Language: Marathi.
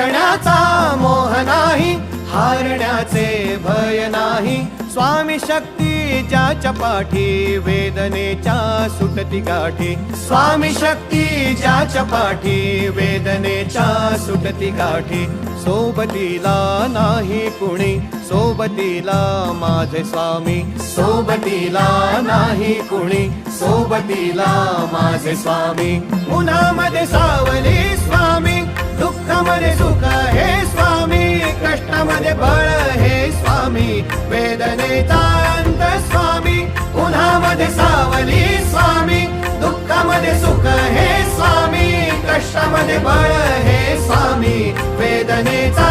जिंकण्याचा मोह नाही, हारण्याचे भय नाही. स्वामी शक्ती ज्याच्या पाठी, वेदनेच्या सुटती गाठी. स्वामी शक्ती ज्याच्या पाठी, वेदनेच्या सुटती गाठी. सोबतीला नाही कुणी, सोबतीला माझे स्वामी. सोबतीला नाही कुणी, सोबतीला माझे स्वामी. उन्हामध्ये सावली स्वामी, दुःखामध्ये सुख हे स्वामी. कष्टामध्ये बळ हे स्वामी, वेदनेचा अंत स्वामी. उन्हामध्ये सावली स्वामी, दुःखामध्ये सुख हे स्वामी. कष्टामध्ये बळ हे स्वामी, वेदनेचा